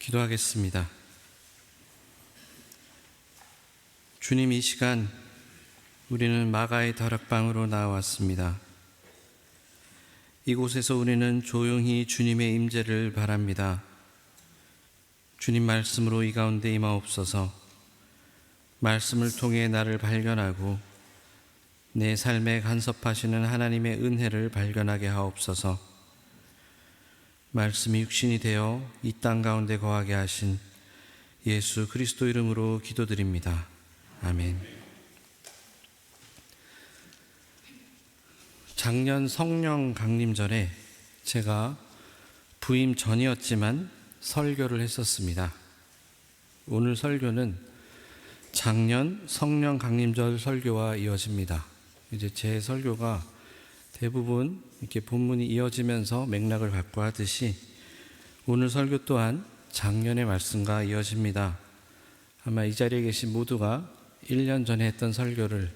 기도하겠습니다. 주님, 이 시간 우리는 마가의 다락방으로 나왔습니다. 이곳에서 우리는 조용히 주님의 임재를 바랍니다. 주님 말씀으로 이 가운데 임하옵소서. 말씀을 통해 나를 발견하고 내 삶에 간섭하시는 하나님의 은혜를 발견하게 하옵소서. 말씀이 육신이 되어 이 땅 가운데 거하게 하신 예수 그리스도 이름으로 기도드립니다. 아멘. 작년 성령 강림절에 제가 부임 전이었지만 설교를 했었습니다. 오늘 설교는 작년 성령 강림절 설교와 이어집니다. 이제 제 설교가 대부분 이렇게 본문이 이어지면서 맥락을 갖고 하듯이 오늘 설교 또한 작년의 말씀과 이어집니다. 아마 이 자리에 계신 모두가 1년 전에 했던 설교를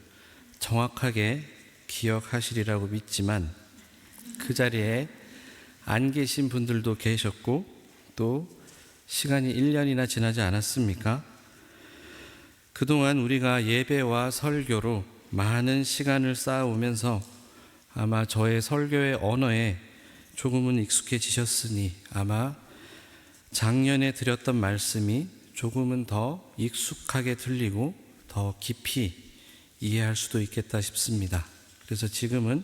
정확하게 기억하시리라고 믿지만 그 자리에 안 계신 분들도 계셨고 또 시간이 1년이나 지나지 않았습니까? 그동안 우리가 예배와 설교로 많은 시간을 쌓아오면서 아마 저의 설교의 언어에 조금은 익숙해지셨으니 아마 작년에 드렸던 말씀이 조금은 더 익숙하게 들리고 더 깊이 이해할 수도 있겠다 싶습니다. 그래서 지금은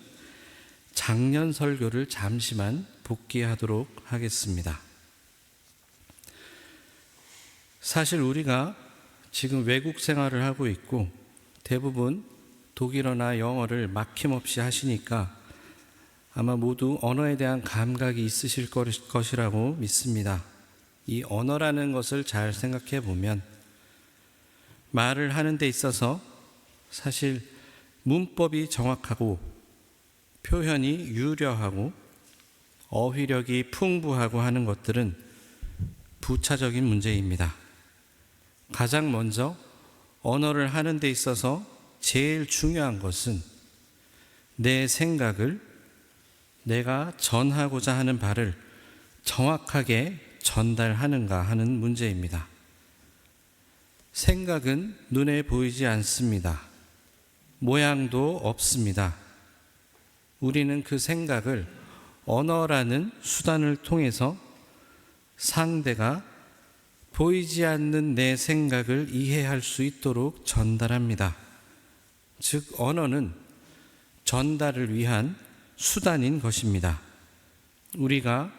작년 설교를 잠시만 복기하도록 하겠습니다. 사실 우리가 지금 외국 생활을 하고 있고 대부분 독일어나 영어를 막힘없이 하시니까 아마 모두 언어에 대한 감각이 있으실 것이라고 믿습니다. 이 언어라는 것을 잘 생각해 보면 말을 하는 데 있어서 사실 문법이 정확하고 표현이 유려하고 어휘력이 풍부하고 하는 것들은 부차적인 문제입니다. 가장 먼저 언어를 하는 데 있어서 제일 중요한 것은 내 생각을 내가 전하고자 하는 바를 정확하게 전달하는가 하는 문제입니다. 생각은 눈에 보이지 않습니다. 모양도 없습니다. 우리는 그 생각을 언어라는 수단을 통해서 상대가 보이지 않는 내 생각을 이해할 수 있도록 전달합니다. 즉 언어는 전달을 위한 수단인 것입니다. 우리가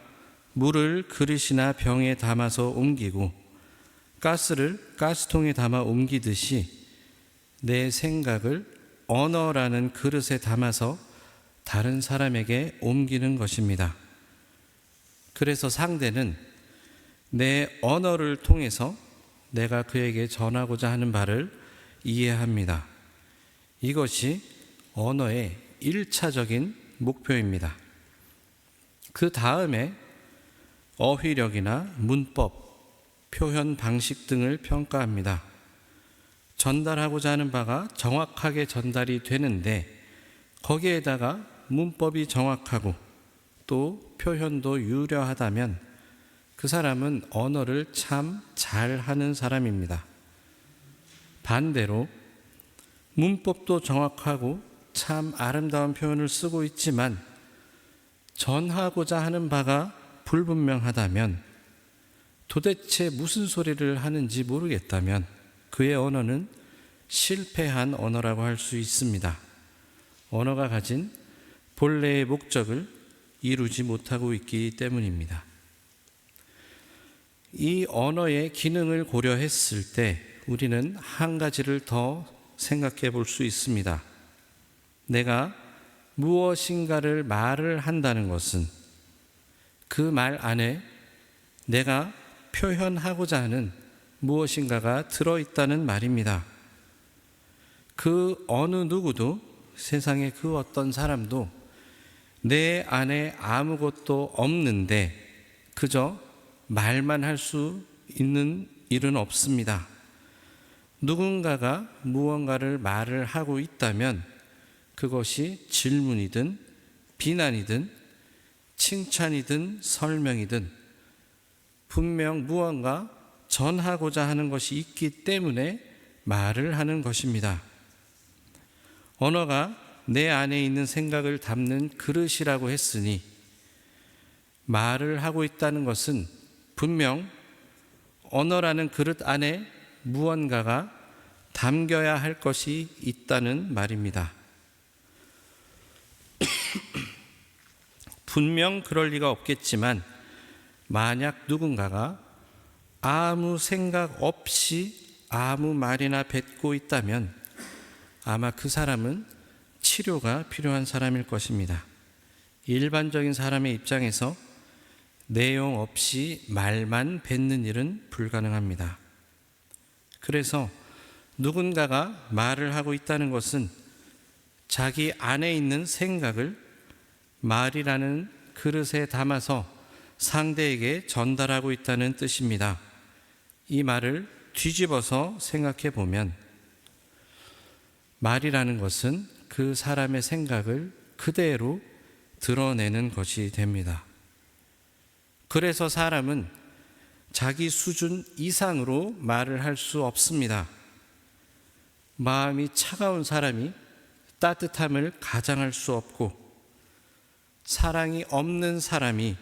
물을 그릇이나 병에 담아서 옮기고 가스를 가스통에 담아 옮기듯이 내 생각을 언어라는 그릇에 담아서 다른 사람에게 옮기는 것입니다. 그래서 상대는 내 언어를 통해서 내가 그에게 전하고자 하는 바를 이해합니다. 이것이 언어의 1차적인 목표입니다. 그 다음에 어휘력이나 문법, 표현 방식 등을 평가합니다. 전달하고자 하는 바가 정확하게 전달이 되는데 거기에다가 문법이 정확하고 또 표현도 유려하다면 그 사람은 언어를 참 잘하는 사람입니다. 반대로 문법도 정확하고 참 아름다운 표현을 쓰고 있지만 전하고자 하는 바가 불분명하다면 도대체 무슨 소리를 하는지 모르겠다면 그의 언어는 실패한 언어라고 할 수 있습니다. 언어가 가진 본래의 목적을 이루지 못하고 있기 때문입니다. 이 언어의 기능을 고려했을 때 우리는 한 가지를 더 생각해 볼 수 있습니다. 내가 무엇인가를 말을 한다는 것은 그 말 안에 내가 표현하고자 하는 무엇인가가 들어있다는 말입니다. 그 어느 누구도 세상의 그 어떤 사람도 내 안에 아무것도 없는데 그저 말만 할 수 있는 일은 없습니다. 누군가가 무언가를 말을 하고 있다면 그것이 질문이든 비난이든 칭찬이든 설명이든 분명 무언가 전하고자 하는 것이 있기 때문에 말을 하는 것입니다. 언어가 내 안에 있는 생각을 담는 그릇이라고 했으니 말을 하고 있다는 것은 분명 언어라는 그릇 안에 무언가가 담겨야 할 것이 있다는 말입니다. 분명 그럴 리가 없겠지만 만약 누군가가 아무 생각 없이 아무 말이나 뱉고 있다면 아마 그 사람은 치료가 필요한 사람일 것입니다. 일반적인 사람의 입장에서 내용 없이 말만 뱉는 일은 불가능합니다. 그래서 누군가가 말을 하고 있다는 것은 자기 안에 있는 생각을 말이라는 그릇에 담아서 상대에게 전달하고 있다는 뜻입니다. 이 말을 뒤집어서 생각해 보면 말이라는 것은 그 사람의 생각을 그대로 드러내는 것이 됩니다. 그래서 사람은 자기 수준 이상으로 말을 할 수 없습니다. 마음이 차가운 사람이 따뜻함을 가장할 수 없고 사랑이 없는 사람이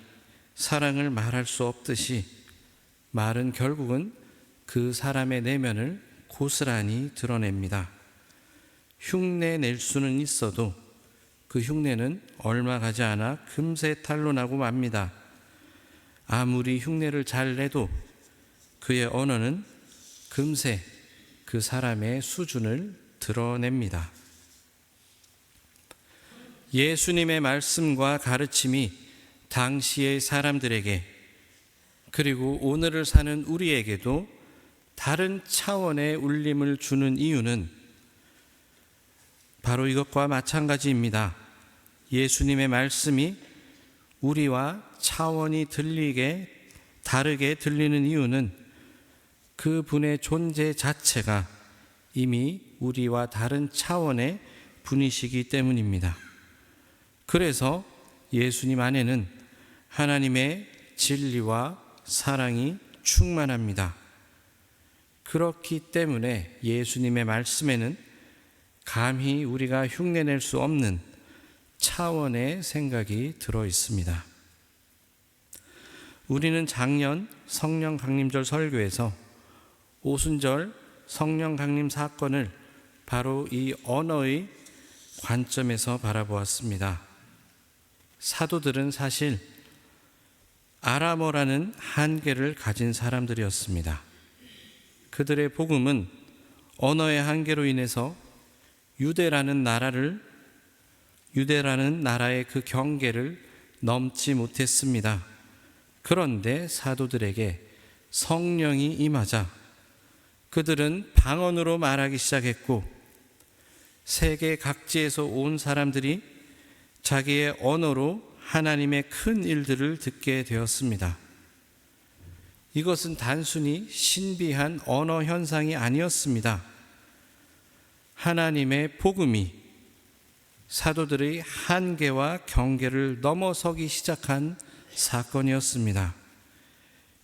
사랑을 말할 수 없듯이 말은 결국은 그 사람의 내면을 고스란히 드러냅니다. 흉내 낼 수는 있어도 그 흉내는 얼마 가지 않아 금세 탄로나고 맙니다. 아무리 흉내를 잘 내도 그의 언어는 금세 그 사람의 수준을 드러냅니다. 예수님의 말씀과 가르침이 당시의 사람들에게 그리고 오늘을 사는 우리에게도 다른 차원의 울림을 주는 이유는 바로 이것과 마찬가지입니다. 예수님의 말씀이 우리와 차원이 다르게 들리는 이유는 그 분의 존재 자체가 이미 우리와 다른 차원의 분이시기 때문입니다. 그래서 예수님 안에는 하나님의 진리와 사랑이 충만합니다. 그렇기 때문에 예수님의 말씀에는 감히 우리가 흉내낼 수 없는 차원의 생각이 들어 있습니다. 우리는 작년 성령 강림절 설교에서 오순절 성령 강림 사건을 바로 이 언어의 관점에서 바라보았습니다. 사도들은 사실 아람어라는 한계를 가진 사람들이었습니다. 그들의 복음은 언어의 한계로 인해서 유대라는 나라의 그 경계를 넘지 못했습니다. 그런데 사도들에게 성령이 임하자 그들은 방언으로 말하기 시작했고 세계 각지에서 온 사람들이 자기의 언어로 하나님의 큰 일들을 듣게 되었습니다. 이것은 단순히 신비한 언어 현상이 아니었습니다. 하나님의 복음이 사도들의 한계와 경계를 넘어서기 시작한 사건이었습니다.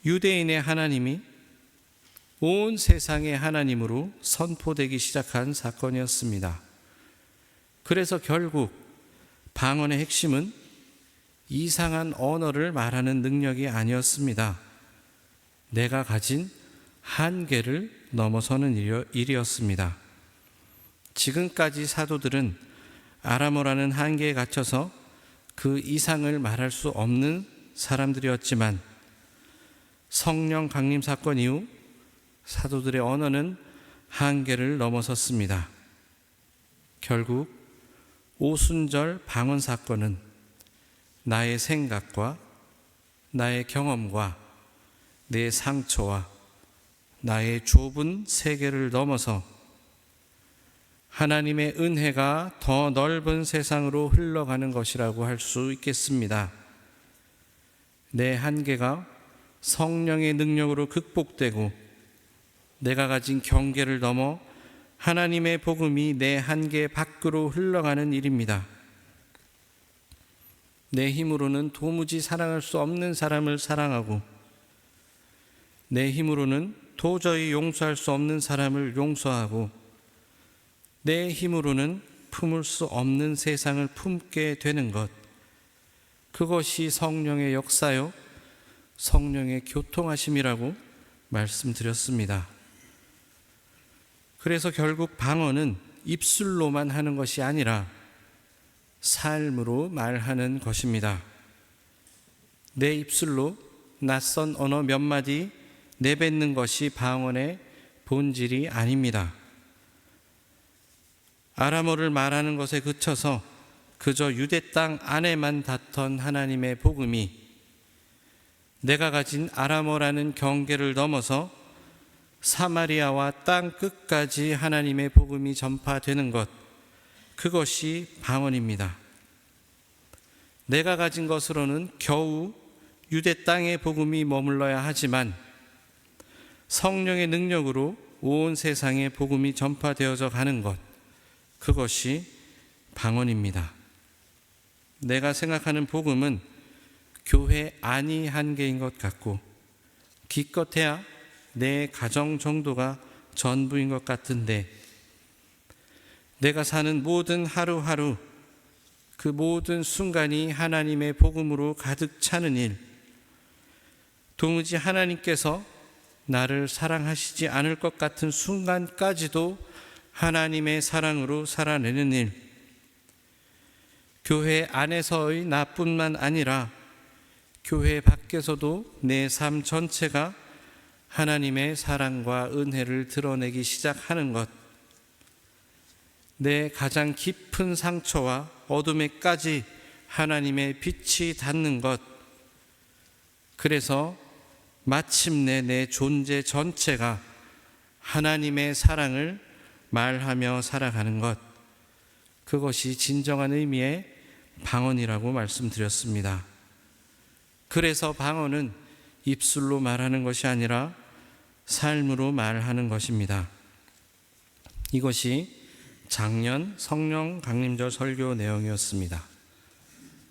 유대인의 하나님이 온 세상의 하나님으로 선포되기 시작한 사건이었습니다. 그래서 결국 방언의 핵심은 이상한 언어를 말하는 능력이 아니었습니다. 내가 가진 한계를 넘어서는 일이었습니다. 지금까지 사도들은 아람어라는 한계에 갇혀서 그 이상을 말할 수 없는 사람들이었지만 성령 강림 사건 이후 사도들의 언어는 한계를 넘어섰습니다. 결국 오순절 방언 사건은 나의 생각과 나의 경험과 내 상처와 나의 좁은 세계를 넘어서 하나님의 은혜가 더 넓은 세상으로 흘러가는 것이라고 할 수 있겠습니다. 내 한계가 성령의 능력으로 극복되고 내가 가진 경계를 넘어 하나님의 복음이 내 한계 밖으로 흘러가는 일입니다. 내 힘으로는 도무지 사랑할 수 없는 사람을 사랑하고 내 힘으로는 도저히 용서할 수 없는 사람을 용서하고 내 힘으로는 품을 수 없는 세상을 품게 되는 것, 그것이 성령의 역사요, 성령의 교통하심이라고 말씀드렸습니다. 그래서 결국 방언은 입술로만 하는 것이 아니라 삶으로 말하는 것입니다. 내 입술로 낯선 언어 몇 마디 내뱉는 것이 방언의 본질이 아닙니다. 아람어를 말하는 것에 그쳐서 그저 유대 땅 안에만 닿던 하나님의 복음이 내가 가진 아람어라는 경계를 넘어서 사마리아와 땅 끝까지 하나님의 복음이 전파되는 것, 그것이 방언입니다. 내가 가진 것으로는 겨우 유대 땅의 복음이 머물러야 하지만 성령의 능력으로 온 세상에 복음이 전파되어져 가는 것, 그것이 방언입니다. 내가 생각하는 복음은 교회 안이 한계인 것 같고 기껏해야 내 가정 정도가 전부인 것 같은데, 내가 사는 모든 하루하루, 그 모든 순간이 하나님의 복음으로 가득 차는 일, 도무지 하나님께서 나를 사랑하시지 않을 것 같은 순간까지도 하나님의 사랑으로 살아내는 일, 교회 안에서의 나뿐만 아니라 교회 밖에서도 내 삶 전체가 하나님의 사랑과 은혜를 드러내기 시작하는 것, 내 가장 깊은 상처와 어둠에까지 하나님의 빛이 닿는 것, 그래서 마침내 내 존재 전체가 하나님의 사랑을 말하며 살아가는 것, 그것이 진정한 의미의 방언이라고 말씀드렸습니다. 그래서 방언은 입술로 말하는 것이 아니라 삶으로 말하는 것입니다. 이것이 작년 성령 강림절 설교 내용이었습니다.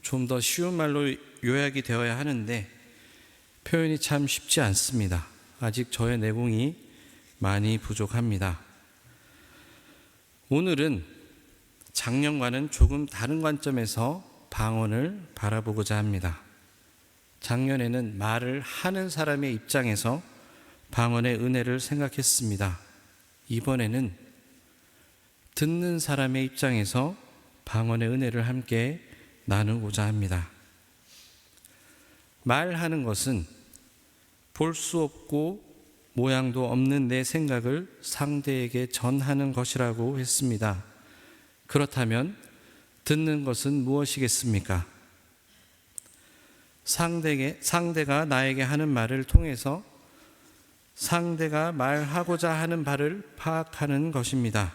좀 더 쉬운 말로 요약이 되어야 하는데 표현이 참 쉽지 않습니다. 아직 저의 내공이 많이 부족합니다. 오늘은 작년과는 조금 다른 관점에서 방언을 바라보고자 합니다. 작년에는 말을 하는 사람의 입장에서 방언의 은혜를 생각했습니다. 이번에는 듣는 사람의 입장에서 방언의 은혜를 함께 나누고자 합니다. 말하는 것은 볼 수 없고 모양도 없는 내 생각을 상대에게 전하는 것이라고 했습니다. 그렇다면 듣는 것은 무엇이겠습니까? 상대가 나에게 하는 말을 통해서 상대가 말하고자 하는 바를 파악하는 것입니다.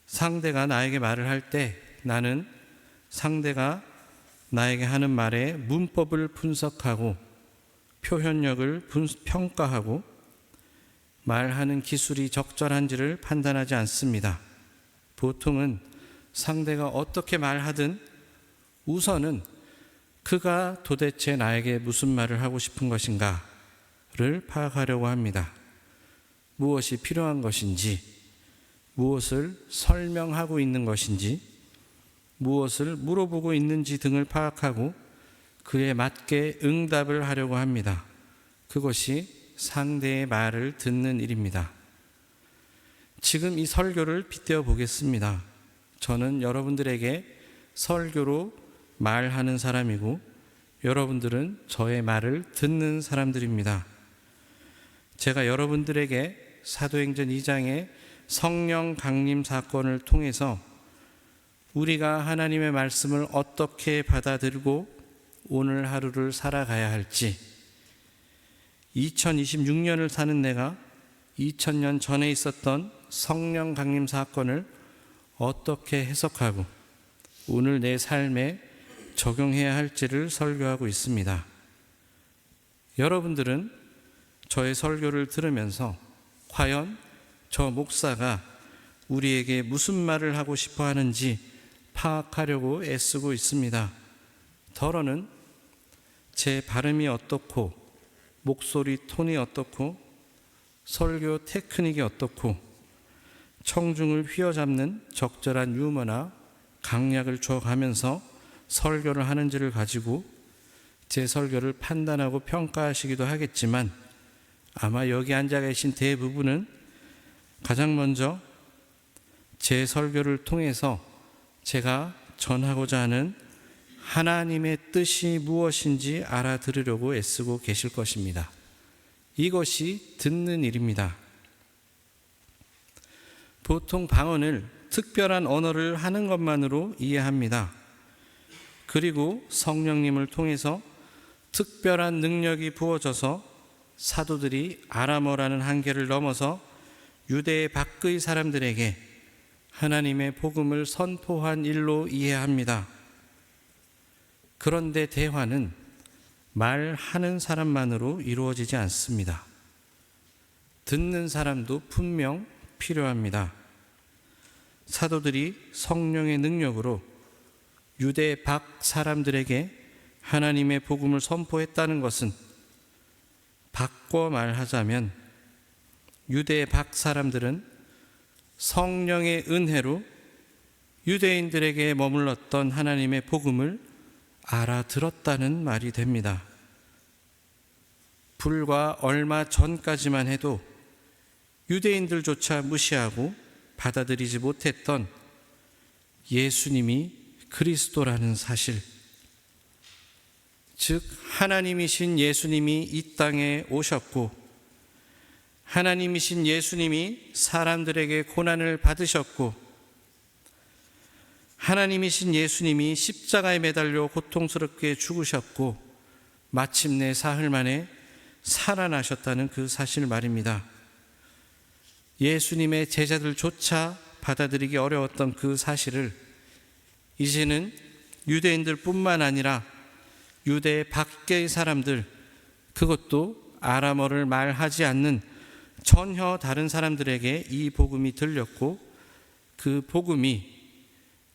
상대가 나에게 말을 할 때 나는 상대가 나에게 하는 말의 문법을 분석하고 표현력을 평가하고 말하는 기술이 적절한지를 판단하지 않습니다. 보통은 상대가 어떻게 말하든 우선은 그가 도대체 나에게 무슨 말을 하고 싶은 것인가를 파악하려고 합니다. 무엇이 필요한 것인지, 무엇을 설명하고 있는 것인지, 무엇을 물어보고 있는지 등을 파악하고 그에 맞게 응답을 하려고 합니다. 그것이 상대의 말을 듣는 일입니다. 지금 이 설교를 빗대어 보겠습니다. 저는 여러분들에게 설교로 말하는 사람이고 여러분들은 저의 말을 듣는 사람들입니다. 제가 여러분들에게 사도행전 2장의 성령 강림 사건을 통해서 우리가 하나님의 말씀을 어떻게 받아들이고 오늘 하루를 살아가야 할지, 2026년을 사는 내가 2000년 전에 있었던 성령 강림 사건을 어떻게 해석하고 오늘 내 삶에 적용해야 할지를 설교하고 있습니다. 여러분들은 저의 설교를 들으면서 과연 저 목사가 우리에게 무슨 말을 하고 싶어 하는지 파악하려고 애쓰고 있습니다. 더러는 제 발음이 어떻고 목소리 톤이 어떻고 설교 테크닉이 어떻고 청중을 휘어잡는 적절한 유머나 강약을 줘가면서 설교를 하는지를 가지고 제 설교를 판단하고 평가하시기도 하겠지만 아마 여기 앉아 계신 대부분은 가장 먼저 제 설교를 통해서 제가 전하고자 하는 하나님의 뜻이 무엇인지 알아들으려고 애쓰고 계실 것입니다. 이것이 듣는 일입니다. 보통 방언을 특별한 언어를 하는 것만으로 이해합니다. 그리고 성령님을 통해서 특별한 능력이 부어져서 사도들이 아람어라는 한계를 넘어서 유대 밖의 사람들에게 하나님의 복음을 선포한 일로 이해합니다. 그런데 대화는 말하는 사람만으로 이루어지지 않습니다. 듣는 사람도 분명 필요합니다. 사도들이 성령의 능력으로 유대 밖 사람들에게 하나님의 복음을 선포했다는 것은 바꿔 말하자면 유대 밖 사람들은 성령의 은혜로 유대인들에게 머물렀던 하나님의 복음을 알아들었다는 말이 됩니다. 불과 얼마 전까지만 해도 유대인들조차 무시하고 받아들이지 못했던 예수님이 그리스도라는 사실, 즉 하나님이신 예수님이 이 땅에 오셨고 하나님이신 예수님이 사람들에게 고난을 받으셨고 하나님이신 예수님이 십자가에 매달려 고통스럽게 죽으셨고 마침내 사흘 만에 살아나셨다는 그 사실 말입니다. 예수님의 제자들조차 받아들이기 어려웠던 그 사실을 이제는 유대인들 뿐만 아니라 유대 밖의 사람들, 그것도 아람어를 말하지 않는 전혀 다른 사람들에게 이 복음이 들렸고 그 복음이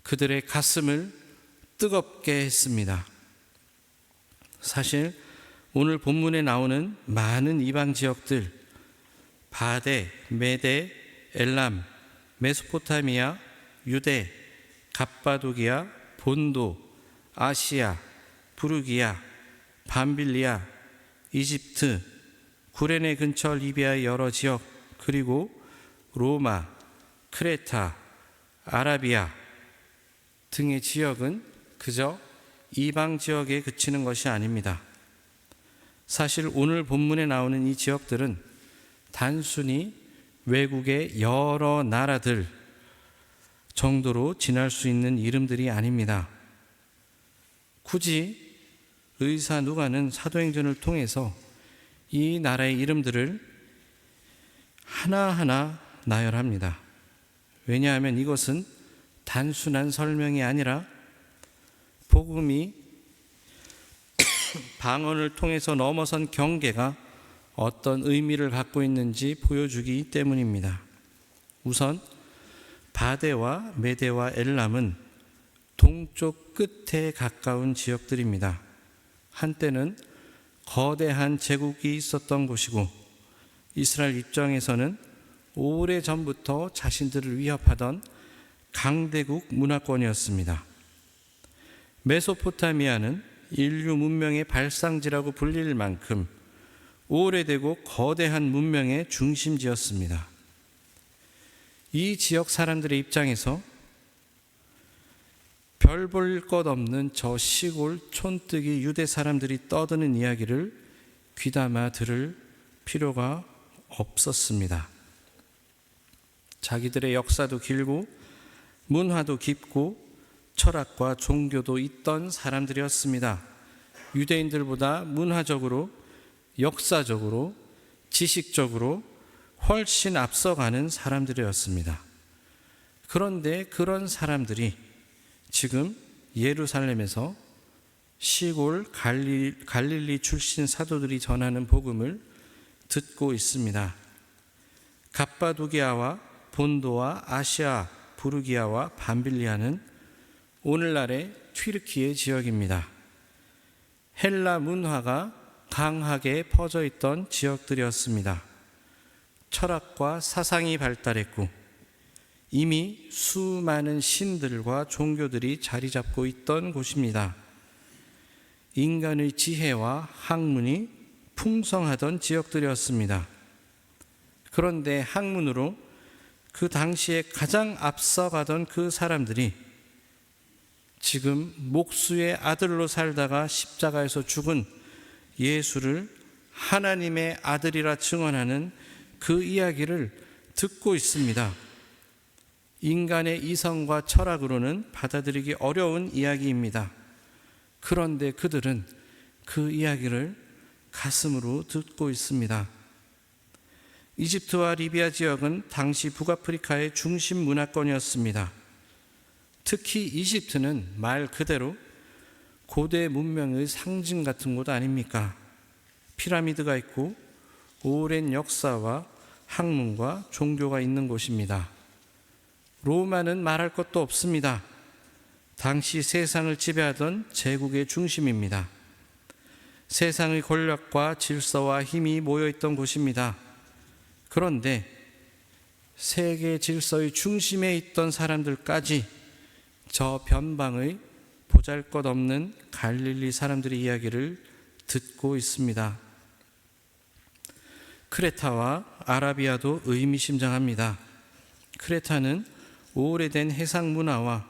그들의 가슴을 뜨겁게 했습니다. 사실 오늘 본문에 나오는 많은 이방 지역들, 바데, 메데, 엘람, 메소포타미아, 유대, 갑바도기아, 본도, 아시아, 부르기아, 밤빌리아, 이집트, 구레네 근처 리비아의 여러 지역, 그리고 로마, 크레타, 아라비아 등의 지역은 그저 이방 지역에 그치는 것이 아닙니다. 사실 오늘 본문에 나오는 이 지역들은 단순히 외국의 여러 나라들 정도로 지날 수 있는 이름들이 아닙니다. 굳이 의사 누가는 사도행전을 통해서 이 나라의 이름들을 하나하나 나열합니다. 왜냐하면 이것은 단순한 설명이 아니라 복음이 방언을 통해서 넘어선 경계가 어떤 의미를 갖고 있는지 보여주기 때문입니다. 우선 바데와 메데와 엘람은 동쪽 끝에 가까운 지역들입니다. 한때는 거대한 제국이 있었던 곳이고 이스라엘 입장에서는 오래전부터 자신들을 위협하던 강대국 문화권이었습니다. 메소포타미아는 인류 문명의 발상지라고 불릴 만큼 오래되고 거대한 문명의 중심지였습니다. 이 지역 사람들의 입장에서 별 볼 것 없는 저 시골 촌뜨기 유대 사람들이 떠드는 이야기를 귀담아 들을 필요가 없었습니다. 자기들의 역사도 길고 문화도 깊고 철학과 종교도 있던 사람들이었습니다. 유대인들보다 문화적으로, 역사적으로, 지식적으로 훨씬 앞서가는 사람들이었습니다. 그런데 그런 사람들이 지금 예루살렘에서 시골 갈릴리 출신 사도들이 전하는 복음을 듣고 있습니다. 갑바도기아와 본도와 아시아, 부르기아와 밤빌리아는 오늘날의 튀르키예 지역입니다. 헬라 문화가 강하게 퍼져 있던 지역들이었습니다. 철학과 사상이 발달했고 이미 수많은 신들과 종교들이 자리 잡고 있던 곳입니다. 인간의 지혜와 학문이 풍성하던 지역들이었습니다. 그런데 학문으로 그 당시에 가장 앞서가던 그 사람들이 지금 목수의 아들로 살다가 십자가에서 죽은 예수를 하나님의 아들이라 증언하는 그 이야기를 듣고 있습니다. 인간의 이성과 철학으로는 받아들이기 어려운 이야기입니다. 그런데 그들은 그 이야기를 가슴으로 듣고 있습니다. 이집트와 리비아 지역은 당시 북아프리카의 중심 문화권이었습니다. 특히 이집트는 말 그대로 고대 문명의 상징 같은 곳 아닙니까? 피라미드가 있고 오랜 역사와 학문과 종교가 있는 곳입니다. 로마는 말할 것도 없습니다. 당시 세상을 지배하던 제국의 중심입니다. 세상의 권력과 질서와 힘이 모여있던 곳입니다. 그런데 세계 질서의 중심에 있던 사람들까지 저 변방의 보잘것없는 갈릴리 사람들의 이야기를 듣고 있습니다. 크레타와 아라비아도 의미심장합니다. 크레타는 오래된 해상 문화와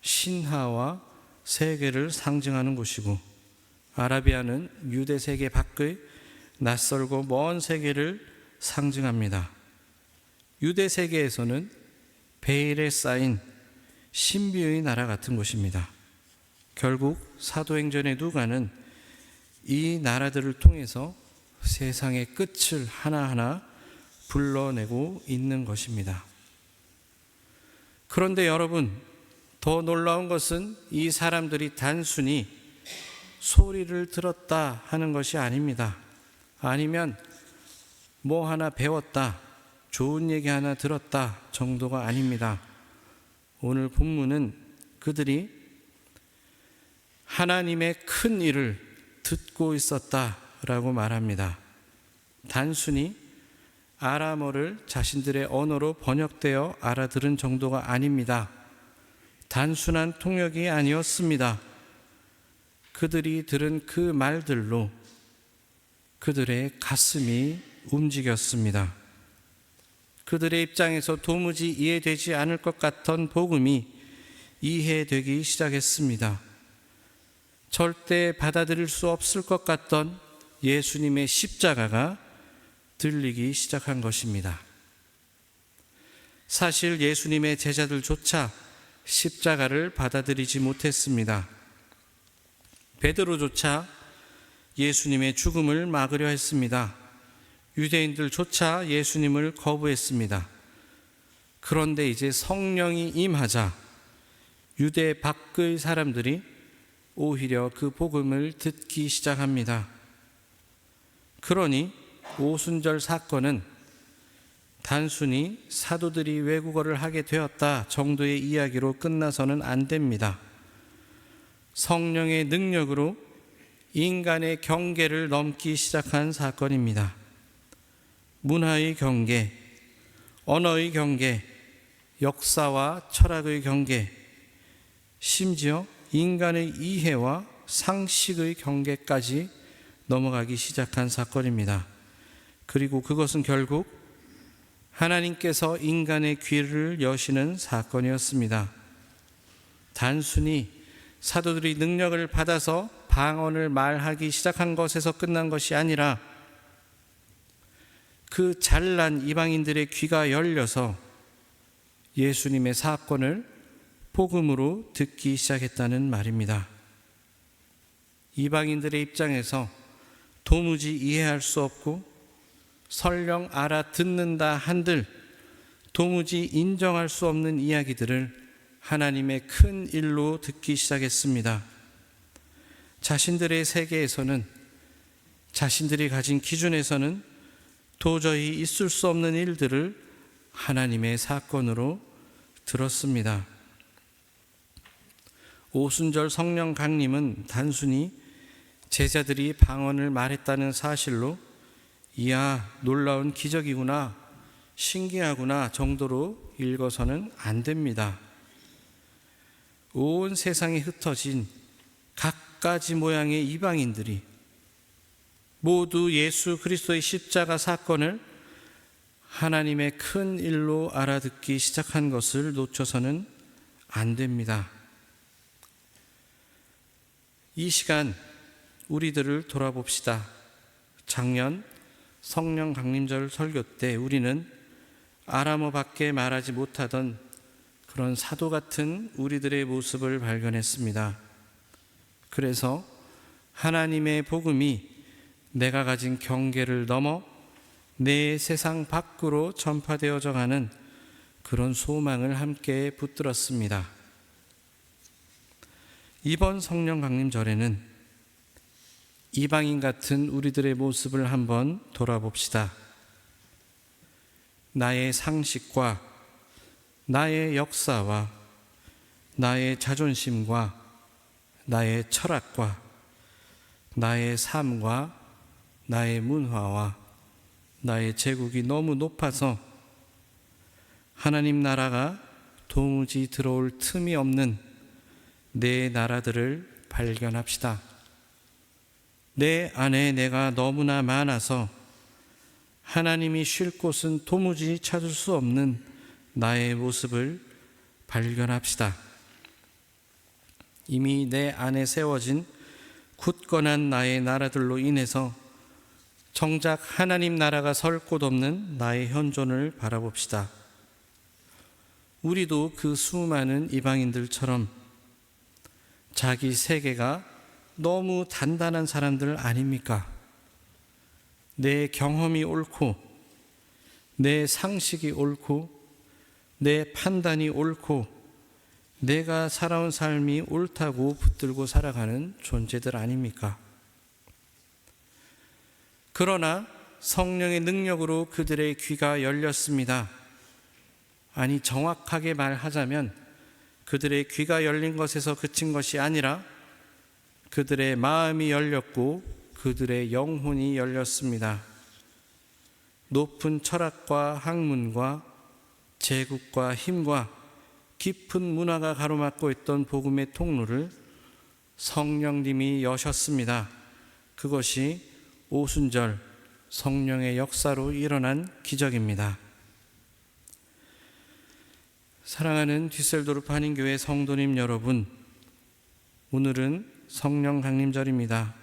신화와 세계를 상징하는 곳이고, 아라비아는 유대 세계 밖의 낯설고 먼 세계를 상징합니다. 유대 세계에서는 베일에 쌓인 신비의 나라 같은 곳입니다. 결국 사도행전의 누가는 이 나라들을 통해서 세상의 끝을 하나하나 불러내고 있는 것입니다. 그런데 여러분, 더 놀라운 것은 이 사람들이 단순히 소리를 들었다 하는 것이 아닙니다. 아니면 뭐 하나 배웠다, 좋은 얘기 하나 들었다 정도가 아닙니다. 오늘 본문은 그들이 하나님의 큰 일을 듣고 있었다라고 말합니다. 단순히 아람어를 자신들의 언어로 번역되어 알아들은 정도가 아닙니다. 단순한 통역이 아니었습니다. 그들이 들은 그 말들로 그들의 가슴이 움직였습니다. 그들의 입장에서 도무지 이해되지 않을 것 같던 복음이 이해되기 시작했습니다. 절대 받아들일 수 없을 것 같던 예수님의 십자가가 들리기 시작한 것입니다. 사실 예수님의 제자들조차 십자가를 받아들이지 못했습니다. 베드로조차 예수님의 죽음을 막으려 했습니다. 유대인들조차 예수님을 거부했습니다. 그런데 이제 성령이 임하자 유대 밖의 사람들이 오히려 그 복음을 듣기 시작합니다. 그러니 오순절 사건은 단순히 사도들이 외국어를 하게 되었다 정도의 이야기로 끝나서는 안 됩니다. 성령의 능력으로 인간의 경계를 넘기 시작한 사건입니다. 문화의 경계, 언어의 경계, 역사와 철학의 경계, 심지어 인간의 이해와 상식의 경계까지 넘어가기 시작한 사건입니다. 그리고 그것은 결국 하나님께서 인간의 귀를 여시는 사건이었습니다. 단순히 사도들이 능력을 받아서 방언을 말하기 시작한 것에서 끝난 것이 아니라 그 잘난 이방인들의 귀가 열려서 예수님의 사건을 복음으로 듣기 시작했다는 말입니다. 이방인들의 입장에서 도무지 이해할 수 없고 설령 알아듣는다 한들 도무지 인정할 수 없는 이야기들을 하나님의 큰 일로 듣기 시작했습니다. 자신들의 세계에서는, 자신들이 가진 기준에서는 도저히 있을 수 없는 일들을 하나님의 사건으로 들었습니다. 오순절 성령 강림은 단순히 제자들이 방언을 말했다는 사실로 이야, 놀라운 기적이구나, 신기하구나 정도로 읽어서는 안 됩니다. 온 세상에 흩어진 갖가지 모양의 이방인들이 모두 예수 그리스도의 십자가 사건을 하나님의 큰 일로 알아듣기 시작한 것을 놓쳐서는 안 됩니다. 이 시간 우리들을 돌아봅시다. 작년 성령 강림절 설교 때 우리는 아람어밖에 말하지 못하던 그런 사도 같은 우리들의 모습을 발견했습니다. 그래서 하나님의 복음이 내가 가진 경계를 넘어 내 세상 밖으로 전파되어져 가는 그런 소망을 함께 붙들었습니다. 이번 성령 강림절에는 이방인 같은 우리들의 모습을 한번 돌아봅시다. 나의 상식과 나의 역사와 나의 자존심과 나의 철학과 나의 삶과 나의 문화와 나의 제국이 너무 높아서 하나님 나라가 도무지 들어올 틈이 없는 내 나라들을 발견합시다. 내 안에 내가 너무나 많아서 하나님이 쉴 곳은 도무지 찾을 수 없는 나의 모습을 발견합시다. 이미 내 안에 세워진 굳건한 나의 나라들로 인해서 정작 하나님 나라가 설 곳 없는 나의 현존을 바라봅시다. 우리도 그 수많은 이방인들처럼 자기 세계가 너무 단단한 사람들 아닙니까? 내 경험이 옳고 내 상식이 옳고 내 판단이 옳고 내가 살아온 삶이 옳다고 붙들고 살아가는 존재들 아닙니까? 그러나 성령의 능력으로 그들의 귀가 열렸습니다. 아니, 정확하게 말하자면 그들의 귀가 열린 것에서 그친 것이 아니라 그들의 마음이 열렸고 그들의 영혼이 열렸습니다. 높은 철학과 학문과 제국과 힘과 깊은 문화가 가로막고 있던 복음의 통로를 성령님이 여셨습니다. 그것이 오순절 성령의 역사로 일어난 기적입니다. 사랑하는 디셀도르프 한인교회 성도님 여러분, 오늘은 성령 강림절입니다.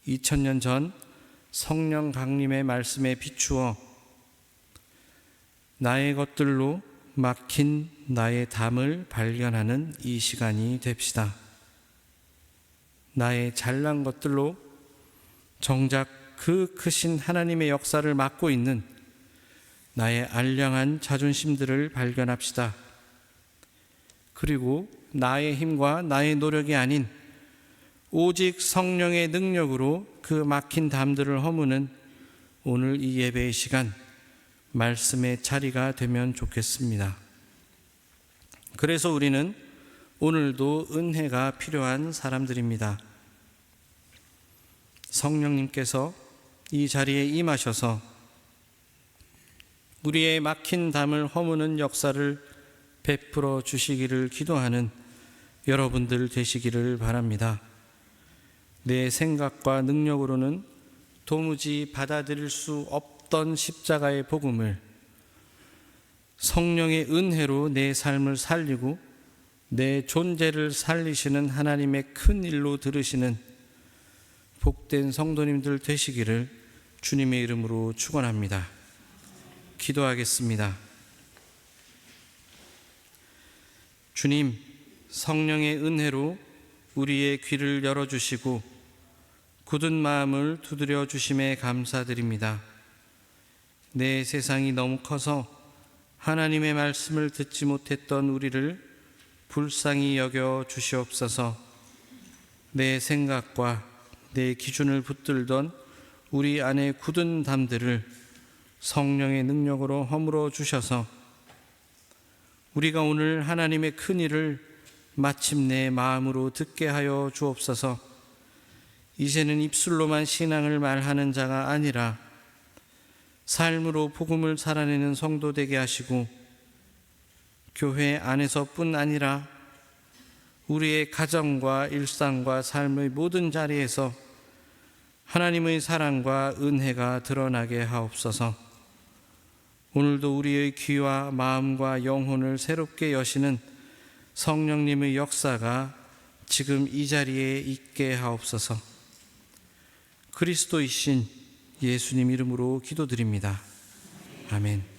2000년 전 성령 강림의 말씀에 비추어 나의 것들로 막힌 나의 담을 발견하는 이 시간이 됩시다. 나의 잘난 것들로 정작 그 크신 하나님의 역사를 막고 있는 나의 알량한 자존심들을 발견합시다. 그리고 나의 힘과 나의 노력이 아닌 오직 성령의 능력으로 그 막힌 담들을 허무는 오늘 이 예배의 시간, 말씀의 자리가 되면 좋겠습니다. 그래서 우리는 오늘도 은혜가 필요한 사람들입니다. 성령님께서 이 자리에 임하셔서 우리의 막힌 담을 허무는 역사를 베풀어 주시기를 기도하는 여러분들 되시기를 바랍니다. 내 생각과 능력으로는 도무지 받아들일 수 없던 십자가의 복음을 성령의 은혜로 내 삶을 살리고 내 존재를 살리시는 하나님의 큰 일로 들으시는 복된 성도님들 되시기를 주님의 이름으로 축원합니다. 기도하겠습니다. 주님, 성령의 은혜로 우리의 귀를 열어주시고 굳은 마음을 두드려 주심에 감사드립니다. 내 세상이 너무 커서 하나님의 말씀을 듣지 못했던 우리를 불쌍히 여겨 주시옵소서. 내 생각과 내 기준을 붙들던 우리 안의 굳은 담들을 성령의 능력으로 허물어 주셔서 우리가 오늘 하나님의 큰 일을 마침내 마음으로 듣게 하여 주옵소서. 이제는 입술로만 신앙을 말하는 자가 아니라 삶으로 복음을 살아내는 성도 되게 하시고, 교회 안에서뿐 아니라 우리의 가정과 일상과 삶의 모든 자리에서 하나님의 사랑과 은혜가 드러나게 하옵소서. 오늘도 우리의 귀와 마음과 영혼을 새롭게 여시는 성령님의 역사가 지금 이 자리에 있게 하옵소서. 그리스도이신 예수님 이름으로 기도드립니다. 아멘.